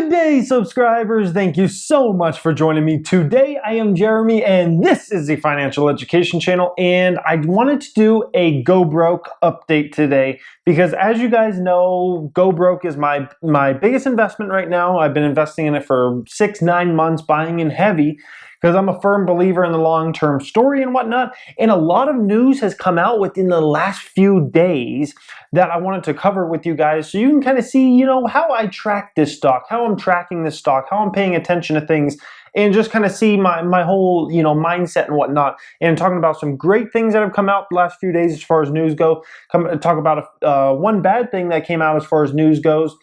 Good day, subscribers. Thank you so much for joining me today. I am Jeremy, and this is the Financial Education Channel, and I wanted to do a GoBroke update today because, as you guys know, GoBroke is my biggest investment right now. I've been investing in it for 6-9 months, buying in heavy, because I'm a firm believer in the long-term story and whatnot. And a lot of news has come out within the last few days that I wanted to cover with you guys so you can kind of see, how I track this stock, how I'm tracking this stock, how I'm paying attention to things, and just kind of see my whole, mindset and whatnot. And talking about some great things that have come out the last few days as far as news go. Talk about one bad thing that came out as far as news goes.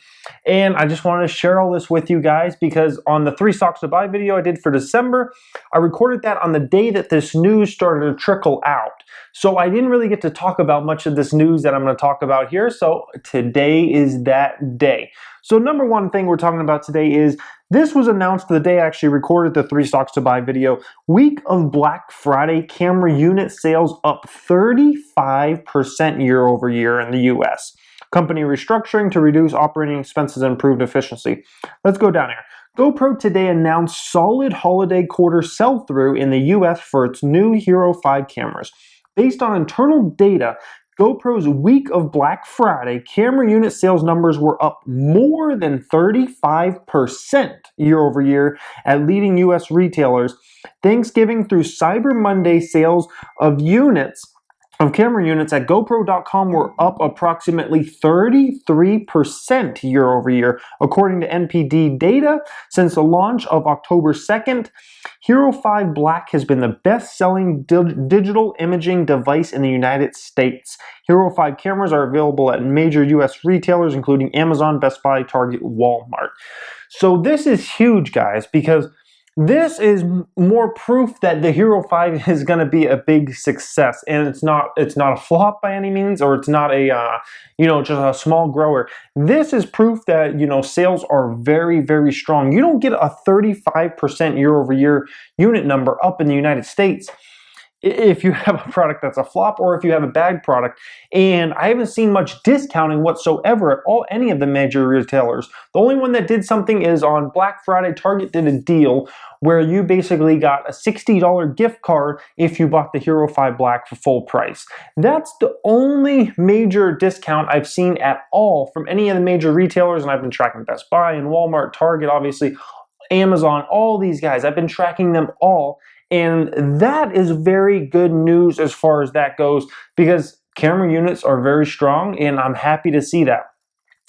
And I just wanted to share all this with you guys because on the 3 stocks to buy video I did for December, I recorded that on the day that this news started to trickle out. So I didn't really get to talk about much of this news that I'm going to talk about here. So today is that day. So number one thing we're talking about today is this was announced the day I actually recorded the 3 stocks to buy video. Week of Black Friday, camera unit sales up 35% year over year in the US. Company restructuring to reduce operating expenses and improved efficiency. Let's go down here. GoPro today announced solid holiday quarter sell-through in the US for its new Hero 5 cameras. Based on internal data, GoPro's week of Black Friday camera unit sales numbers were up more than 35% year over year at leading US retailers. Thanksgiving through Cyber Monday sales of camera units at GoPro.com were up approximately 33% year over year. According to NPD data, since the launch of October 2nd, Hero 5 Black has been the best-selling digital imaging device in the United States. Hero 5 cameras are available at major US retailers, including Amazon, Best Buy, Target, Walmart. So this is huge, guys, because this is more proof that the Hero 5 is going to be a big success, and it's not a flop by any means, or it's not a just a small grower. This is proof that sales are very, very strong. You don't get a 35% year over year unit number up in the United States if you have a product that's a flop or if you have a bad product. And I haven't seen much discounting whatsoever at any of the major retailers. The only one that did something is on Black Friday, Target did a deal where you basically got a $60 gift card if you bought the Hero 5 Black for full price. That's the only major discount I've seen at all from any of the major retailers, and I've been tracking Best Buy and Walmart, Target, obviously, Amazon, all these guys. I've been tracking them all. And that is very good news as far as that goes because camera units are very strong, and I'm happy to see that.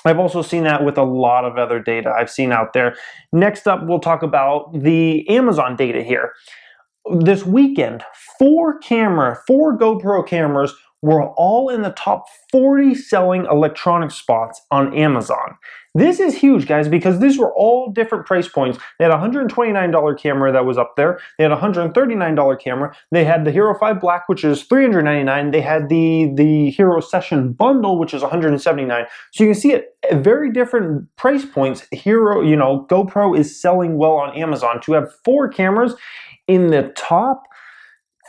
I've also seen that with a lot of other data I've seen out there. Next up, we'll talk about the Amazon data here. This weekend, 4 GoPro cameras were all in the top 40 selling electronic spots on Amazon. This is huge, guys, because these were all different price points. They had a $129 camera that was up there. They had a $139 camera. They had the Hero 5 Black, which is $399. They had the Hero Session Bundle, which is $179. So you can see at very different price points, GoPro is selling well on Amazon. To have 4 cameras in the top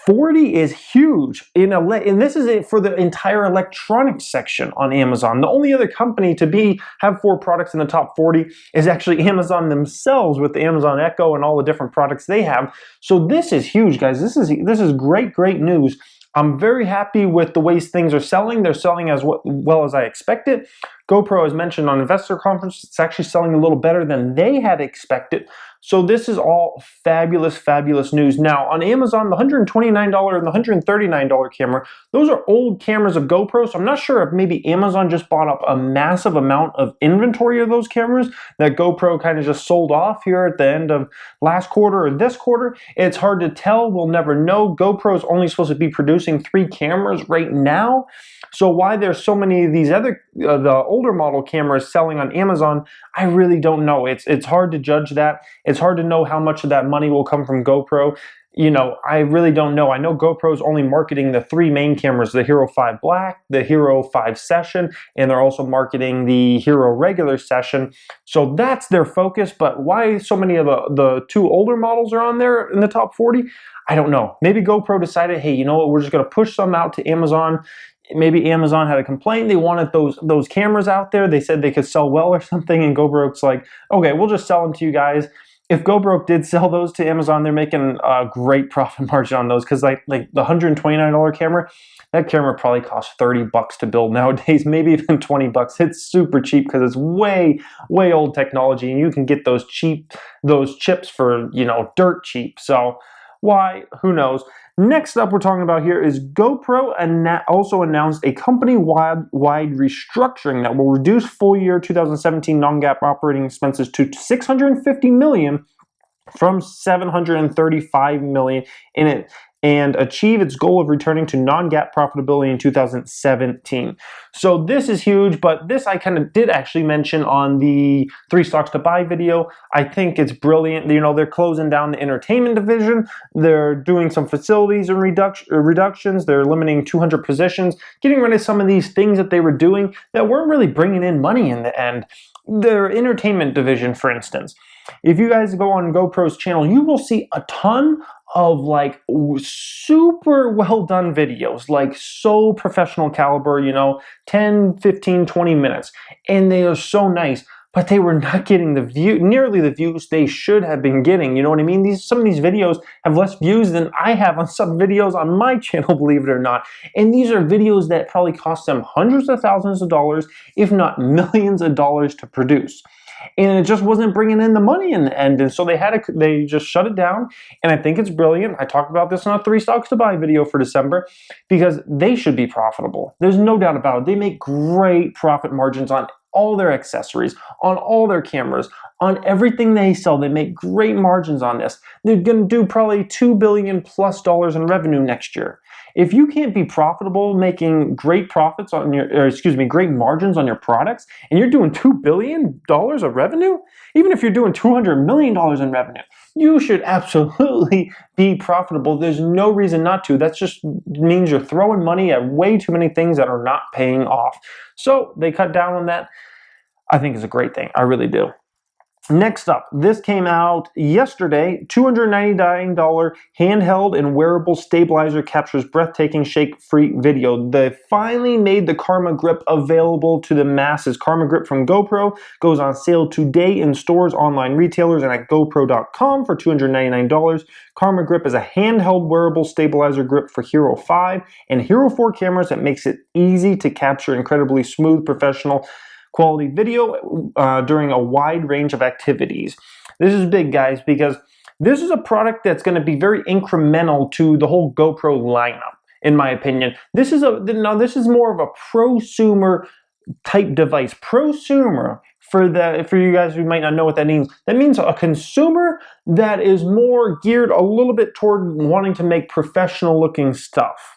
40 is huge, and this is it for the entire electronics section on Amazon. The only other company to have 4 products in the top 40 is actually Amazon themselves with the Amazon Echo and all the different products they have. So this is huge, guys. This is great news. I'm very happy with the way things are selling. They're selling as well as I expected. GoPro, as mentioned on Investor Conference, it's actually selling a little better than they had expected. So this is all fabulous, fabulous news. Now, on Amazon, the $129 and the $139 camera, those are old cameras of GoPro, so I'm not sure if maybe Amazon just bought up a massive amount of inventory of those cameras that GoPro kind of just sold off here at the end of last quarter or this quarter. It's hard to tell. We'll never know. GoPro is only supposed to be producing 3 cameras right now. So why there's so many of these other, the older model cameras selling on Amazon, I really don't know. It's hard to judge that. It's hard to know how much of that money will come from GoPro. I really don't know. I know GoPro's only marketing the 3 main cameras, the Hero 5 Black, the Hero 5 Session, and they're also marketing the Hero regular Session. So that's their focus, but why so many of the 2 older models are on there in the top 40? I don't know. Maybe GoPro decided, hey, you know what, we're just going to push some out to Amazon. maybe Amazon had a complaint. They wanted those cameras out there. They said they could sell well or something, and GoBroke's like, okay, we'll just sell them to you guys. If GoBroke did sell those to Amazon, they're making a great profit margin on those, because like the $129 camera, that camera probably costs $30 to build nowadays, maybe even $20. It's super cheap because it's way old technology, and you can get those chips for, you know, dirt cheap. So why? Who knows? Next up, we're talking about here is GoPro also announced a company-wide restructuring that will reduce full year 2017 non-GAAP operating expenses to $650 million from $735 million in it, and achieve its goal of returning to non-GAAP profitability in 2017. So this is huge, but this I kind of did actually mention on the 3 stocks to buy video. I think it's brilliant. You know, they're closing down the entertainment division. They're doing some facilities and reductions. They're eliminating 200 positions, getting rid of some of these things that they were doing that weren't really bringing in money in the end. Their entertainment division, for instance. If you guys go on GoPro's channel, you will see a ton of like super well done videos, like so professional caliber, you know, 10, 15, 20 minutes. And they are so nice, but they were not getting nearly the views they should have been getting. You know what I mean? Some of these videos have less views than I have on some videos on my channel, believe it or not. And these are videos that probably cost them hundreds of thousands of dollars, if not millions of dollars to produce. And it just wasn't bringing in the money in the end, and so they just shut it down. And I think it's brilliant. I talked about this in a 3 stocks to buy video for December, because they should be profitable. There's no doubt about it. They make great profit margins on all their accessories, on all their cameras, on everything they sell. They make great margins on this. They're going to do probably $2 billion plus in revenue next year. If you can't be profitable, making great profits on great margins on your products, and you're doing $2 billion of revenue, even if you're doing $200 million in revenue, you should absolutely be profitable. There's no reason not to. That just means you're throwing money at way too many things that are not paying off. So they cut down on that. I think it's a great thing. I really do. Next up, this came out yesterday. $299 handheld and wearable stabilizer captures breathtaking shake-free video. They finally made the Karma Grip available to the masses. Karma Grip from GoPro goes on sale today in stores, online retailers, and at GoPro.com for $299. Karma Grip is a handheld wearable stabilizer grip for Hero 5 and Hero 4 cameras that makes it easy to capture incredibly smooth, professional quality video during a wide range of activities. This is big, guys, because this is a product that's going to be very incremental to the whole GoPro lineup, in my opinion. This is more of a prosumer type device. Prosumer, for you guys who might not know what that means, that means a consumer that is more geared a little bit toward wanting to make professional looking stuff.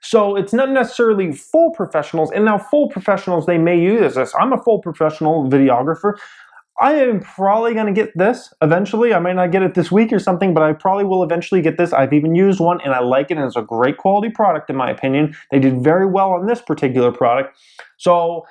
So it's not necessarily full professionals, and now full professionals, they may use this. I'm a full professional videographer. I am probably going to get this eventually. I might not get it this week or something, but I probably will eventually get this. I've even used one, and I like it, and it's a great quality product in my opinion. They did very well on this particular product. So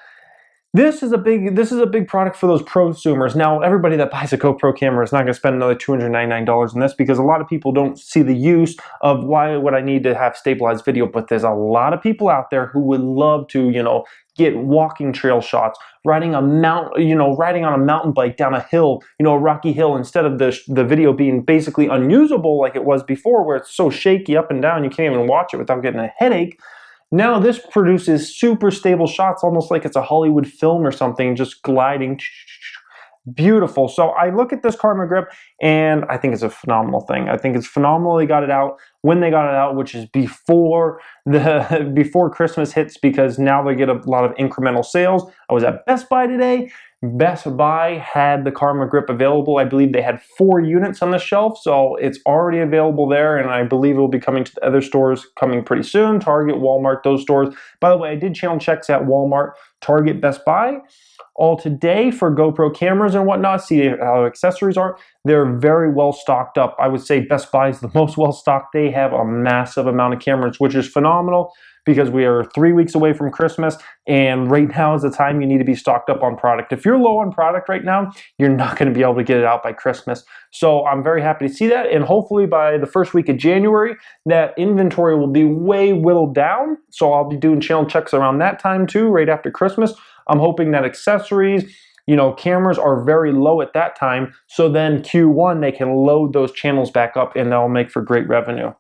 this is a big product for those prosumers. Now, everybody that buys a GoPro camera is not going to spend another $299 on this, because a lot of people don't see the use of why would I need to have stabilized video. But there's a lot of people out there who would love to, you know, get walking trail shots, riding on a mountain bike down a hill, you know, a rocky hill, instead of the video being basically unusable like it was before, where it's so shaky up and down you can't even watch it without getting a headache. Now this produces super stable shots, almost like it's a Hollywood film or something, just gliding. Beautiful. So I look at this Karma Grip, and I think it's a phenomenal thing. I think it's phenomenal they got it out when they got it out, which is before Christmas hits, because now they get a lot of incremental sales. I was at Best Buy today. Best Buy had the Karma Grip available. I believe they had 4 units on the shelf, so it's already available there, and I believe it will be coming to the other stores coming pretty soon. Target, Walmart, those stores. By the way, I did channel checks at Walmart, Target, Best Buy. all today for GoPro cameras and whatnot, see how accessories are. They're very well stocked up. I would say Best Buy is the most well stocked. They have a massive amount of cameras, which is phenomenal because we are 3 weeks away from Christmas, and right now is the time you need to be stocked up on product. If you're low on product right now, you're not going to be able to get it out by Christmas. So I'm very happy to see that, and hopefully by the first week of January, that inventory will be way whittled down. So I'll be doing channel checks around that time too, right after Christmas. I'm hoping that accessories, cameras are very low at that time. So then Q1, they can load those channels back up and that'll make for great revenue.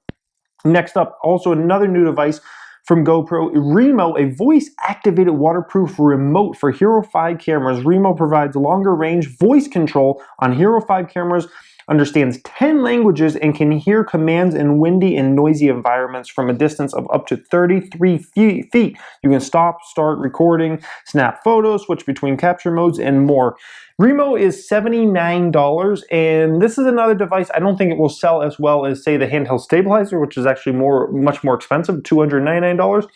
Next up, also another new device from GoPro, Remo, a voice-activated waterproof remote for Hero 5 cameras. Remo provides longer range voice control on Hero 5 cameras, understands 10 languages, and can hear commands in windy and noisy environments from a distance of up to 33 feet. You can stop, start recording, snap photos, switch between capture modes, and more. Remo is $79, and this is another device. I don't think it will sell as well as, say, the handheld stabilizer, which is actually much more expensive, $299.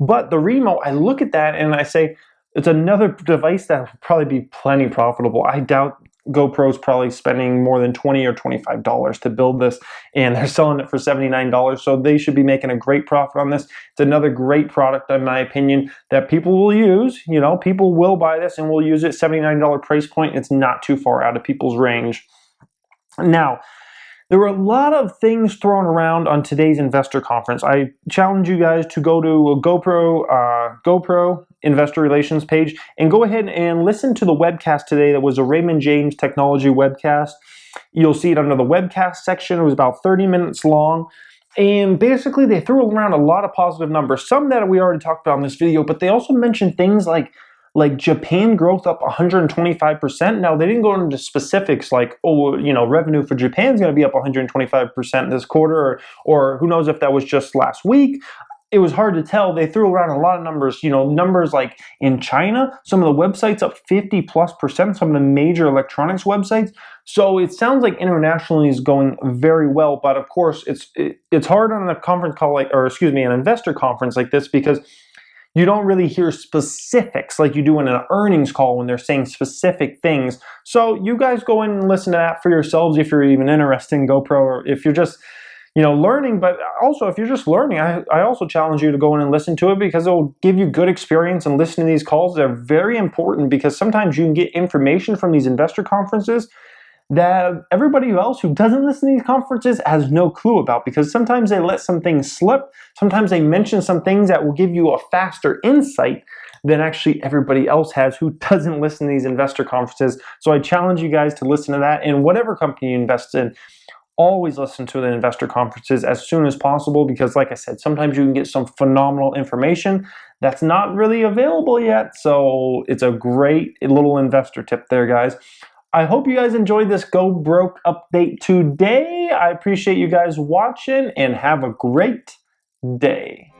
But the Remo, I look at that and I say, it's another device that will probably be plenty profitable. I doubt GoPro's probably spending more than $20 or $25 to build this, and they're selling it for $79, so they should be making a great profit on this. It's another great product, in my opinion, that people will use. People will buy this and will use it. $79 price point, it's not too far out of people's range. Now, there were a lot of things thrown around on today's investor conference. I challenge you guys to go to a GoPro investor relations page and go ahead and listen to the webcast today. That was a Raymond James Technology webcast. You'll see it under the webcast section. It was about 30 minutes long. And basically, they threw around a lot of positive numbers, some that we already talked about in this video, but they also mentioned things like Japan growth up 125%. Now, they didn't go into specifics like, revenue for Japan is going to be up 125% this quarter, or who knows if that was just last week. It was hard to tell. They threw around a lot of numbers, numbers like in China, some of the websites up 50+%, some of the major electronics websites. So it sounds like internationally is going very well, but of course it's hard on a conference call an investor conference like this, because you don't really hear specifics like you do in an earnings call when they're saying specific things. So you guys go in and listen to that for yourselves if you're even interested in GoPro, or if you're just learning. But also, if you're just learning, I also challenge you to go in and listen to it, because it will give you good experience. And listening to these calls, they're very important, because sometimes you can get information from these investor conferences that everybody else who doesn't listen to these conferences has no clue about, because sometimes they let some things slip. Sometimes they mention some things that will give you a faster insight than actually everybody else has who doesn't listen to these investor conferences. So I challenge you guys to listen to that. And whatever company you invest in, always listen to the investor conferences as soon as possible, because like I said, sometimes you can get some phenomenal information that's not really available yet. So it's a great little investor tip there, guys. I hope you guys enjoyed this GoBroke update today. I appreciate you guys watching, and have a great day.